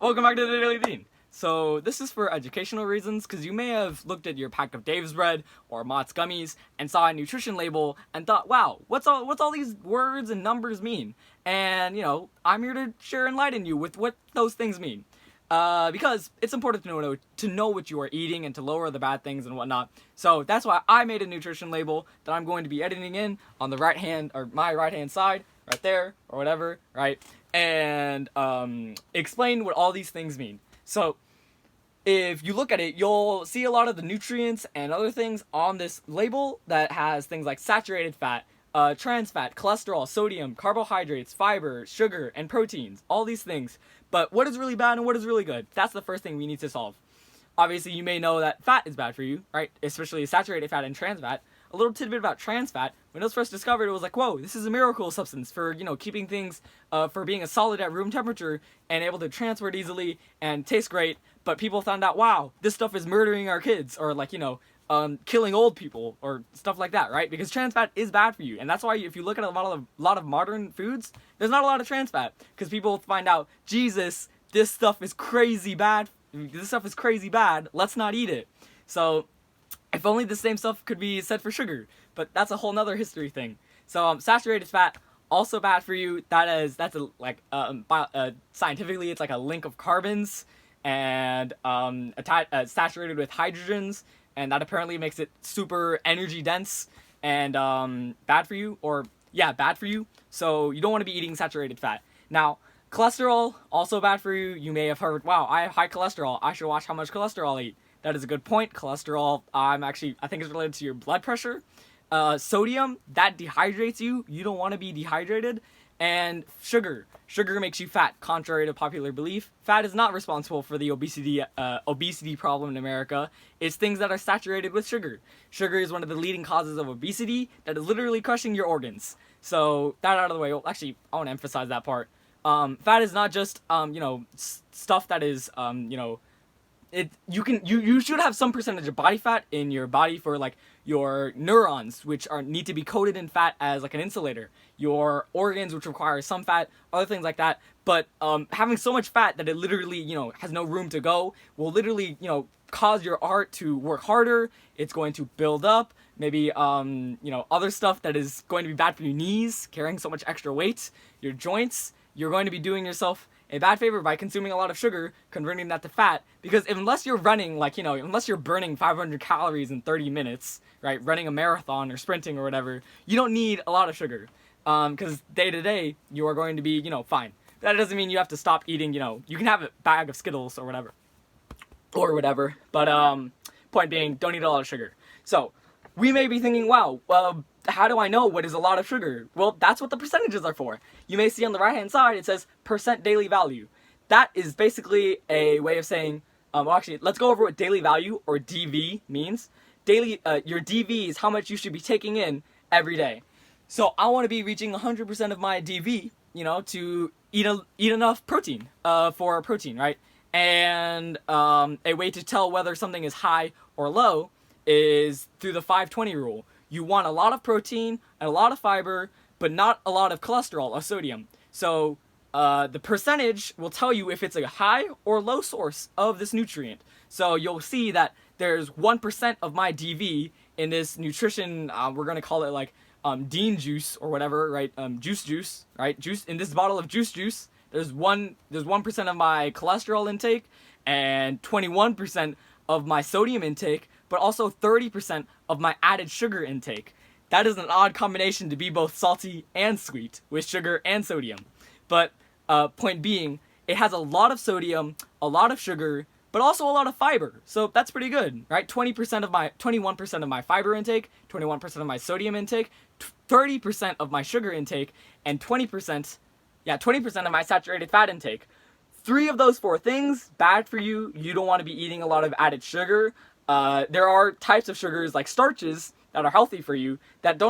Welcome back to the Daily Dean. So this is for educational reasons, because you may have looked at your pack of Dave's bread or Mott's gummies and saw a nutrition label and thought, "Wow, what's all these words and numbers mean?" And I'm here to share and enlighten you with what those things mean, because it's important to know what you are eating and to lower the bad things and whatnot. So that's why I made a nutrition label that I'm going to be editing in on the right hand or my right hand side, right there or whatever, right? And explain what all these things mean. So if you look at it, you'll see a lot of the nutrients and other things on this label that has things like saturated fat, trans fat, cholesterol, sodium, carbohydrates, fiber, sugar, and proteins. All these things. But what is really bad and what is really good? That's the first thing we need to solve. Obviously, you may know that fat is bad for you, right? Especially saturated fat and trans fat. A little tidbit about trans fat. When it was first discovered, it was like, whoa, this is a miracle substance for, keeping things, for being a solid at room temperature and able to transport easily and taste great. But people found out, wow, this stuff is murdering our kids, or killing old people or stuff like that, right? Because trans fat is bad for you. And that's why if you look at a lot of modern foods, there's not a lot of trans fat, because people find out, Jesus, this stuff is crazy bad. Let's not eat it. So if only the same stuff could be said for sugar, but that's a whole nother history thing. So saturated fat, also bad for you. Scientifically, it's like a link of carbons and saturated with hydrogens, and that apparently makes it super energy dense and bad for you. Bad for you. So you don't want to be eating saturated fat. Now, cholesterol, also bad for you. You may have heard, wow, I have high cholesterol. I should watch how much cholesterol I eat. That is a good point. Cholesterol, I think it's related to your blood pressure. Sodium, that dehydrates you. You don't want to be dehydrated. And sugar. Sugar makes you fat, contrary to popular belief. Fat is not responsible for the obesity problem in America. It's things that are saturated with sugar. Sugar is one of the leading causes of obesity that is literally crushing your organs. So, that out of the way. Well, actually, I want to emphasize that part. Fat is not just, stuff that is, you should have some percentage of body fat in your body for like your neurons, which need to be coated in fat as like an insulator, your organs, which require some fat, other things like that. But having so much fat that it literally has no room to go will literally cause your heart to work harder. It's going to build up maybe other stuff that is going to be bad for your knees, carrying so much extra weight, your joints. You're going to be doing yourself a bad favor by consuming a lot of sugar, converting that to fat, because unless you're running, unless you're burning 500 calories in 30 minutes, right, running a marathon or sprinting or whatever, you don't need a lot of sugar, because day to day, you are going to be, fine. That doesn't mean you have to stop eating, you can have a bag of Skittles or whatever, but, point being, don't eat a lot of sugar. So, we may be thinking, wow, how do I know what is a lot of sugar? Well, that's what the percentages are for. You may see on the right hand side, it says percent daily value. That is basically a way of saying, let's go over what daily value, or DV, means. Your DV is how much you should be taking in every day. So I want to be reaching 100% of my DV, to eat enough protein, for protein, right? And a way to tell whether something is high or low is through the 5-20 rule. You want a lot of protein and a lot of fiber, but not a lot of cholesterol or sodium. So the percentage will tell you if it's a high or low source of this nutrient. So you'll see that there's 1% of my DV in this nutrition, we're going to call it like Dean juice or whatever, right? Juice, right? Juice in this bottle of juice. There's 1% of my cholesterol intake and 21% of my sodium intake, but also 30% of my added sugar intake. That is an odd combination to be both salty and sweet, with sugar and sodium. But point being, it has a lot of sodium, a lot of sugar, but also a lot of fiber. So that's pretty good, right? 21% of my fiber intake, 21% of my sodium intake, 30% of my sugar intake, and 20% of my saturated fat intake. 3 of those 4 things, bad for you. You don't want to be eating a lot of added sugar. There are types of sugars like starches that are healthy for you that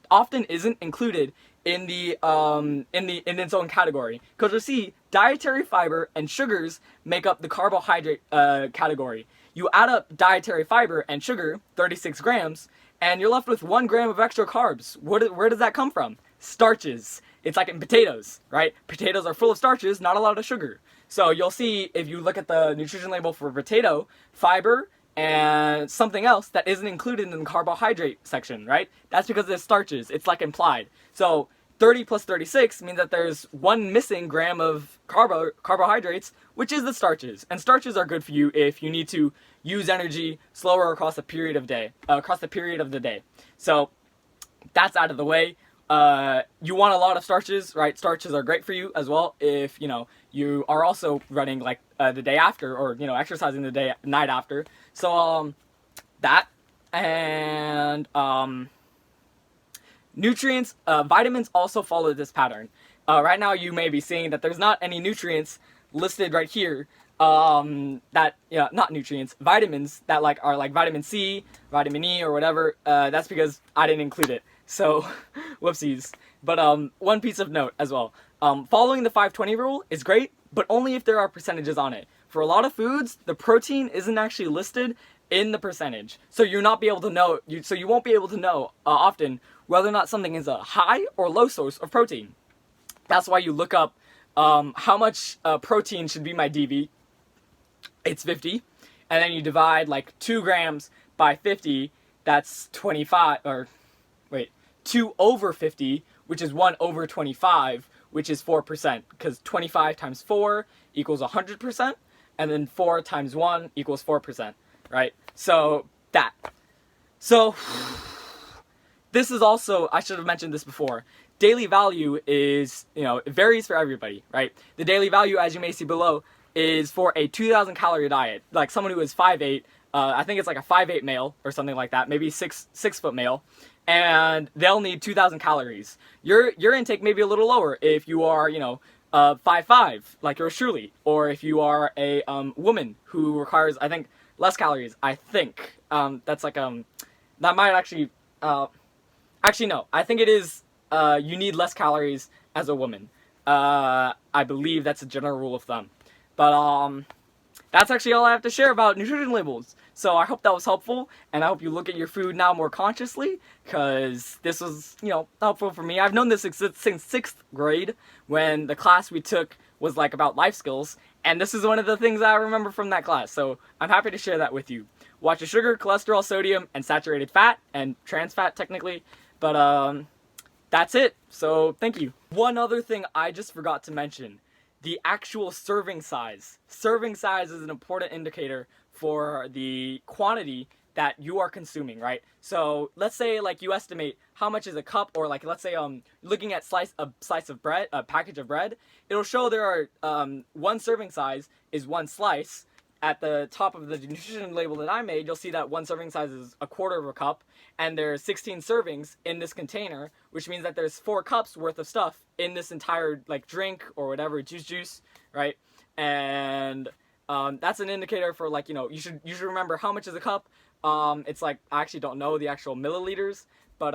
often isn't included in its own category. Because you see, dietary fiber and sugars make up the carbohydrate category. You add up dietary fiber and sugar, 36 grams, and you're left with 1 gram of extra carbs. Where does that come from? starches. It's like in potatoes, right? Potatoes are full of starches, not a lot of sugar. So you'll see if you look at the nutrition label for potato, fiber, and something else that isn't included in the carbohydrate section, right? That's because there's starches. It's like implied. So 30 plus 36 means that there's one missing gram of carbohydrates, which is the starches. And starches are good for you if you need to use energy slower across the period of the day. So that's out of the way. You want a lot of starches, right? Starches are great for you as well if you are also running like the day after, or exercising the night after. So that and nutrients, vitamins also follow this pattern. Right now you may be seeing that there's not any nutrients listed right here. Not nutrients, vitamins that are like vitamin C, vitamin E, or whatever. That's because I didn't include it. So, whoopsies. But one piece of note as well. Following the 5-20 rule is great, but only if there are percentages on it. For a lot of foods, the protein isn't actually listed in the percentage, so you won't be able to know often whether or not something is a high or low source of protein. That's why you look up how much protein should be my DV. It's 50, and then you divide like 2 grams by 50. That's 25, or wait, 2 over 50, which is 1 over 25, which is 4%, because 25 times 4 equals 100%, and then 4 times 1 equals 4%, right? So that. So this is also, I should have mentioned this before, daily value is, it varies for everybody, right? The daily value, as you may see below, is for a 2,000 calorie diet. Like someone who is 5'8", I think it's like a 5'8" male or something like that, maybe 6 foot male, and they'll need 2,000 calories. Your intake may be a little lower if you are, 5'5", like yours truly, or if you are a woman who requires, I think, less calories. I think that's like that might actually no, I think it is you need less calories as a woman. I believe that's a general rule of thumb. But that's actually all I have to share about nutrition labels. So I hope that was helpful, and I hope you look at your food now more consciously, because this was, helpful for me. I've known this since 6th grade, when the class we took was like about life skills, and this is one of the things I remember from that class. So I'm happy to share that with you. Watch your sugar, cholesterol, sodium, and saturated fat, and trans fat technically. But that's it. So thank you. One other thing I just forgot to mention. The actual serving size. Serving size is an important indicator for the quantity that you are consuming, right? So let's say you estimate how much is a cup, or let's say looking at a slice of bread, a package of bread, it'll show there are one serving size is 1 slice. At the top of the nutrition label that I made, you'll see that one serving size is 1/4 of a cup, and there's 16 servings in this container, which means that there's 4 cups worth of stuff in this entire drink or whatever, juice, right? And that's an indicator for you should remember how much is a cup. It's I actually don't know the actual milliliters, but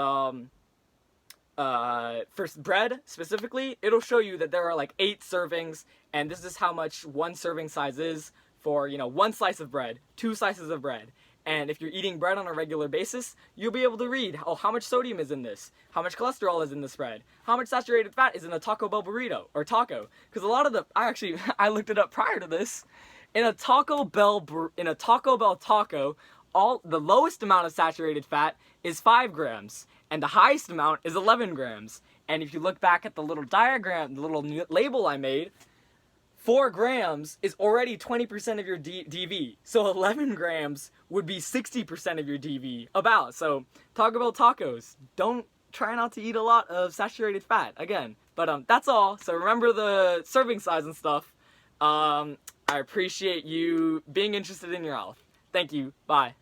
for bread specifically, it'll show you that there are 8 servings, and this is how much one serving size is for 1 slice of bread, 2 slices of bread. And if you're eating bread on a regular basis, you'll be able to read, how much sodium is in this, how much cholesterol is in this bread, how much saturated fat is in a Taco Bell burrito or taco. Because a lot of I looked it up prior to this. In a Taco Bell taco, the lowest amount of saturated fat is 5 grams, and the highest amount is 11 grams. And if you look back at the little diagram, the little label I made, 4 grams is already 20% of your DV. So 11 grams would be 60% of your DV. So Taco Bell tacos, try not to eat a lot of saturated fat again. But that's all. So remember the serving size and stuff. I appreciate you being interested in your health. Thank you. Bye.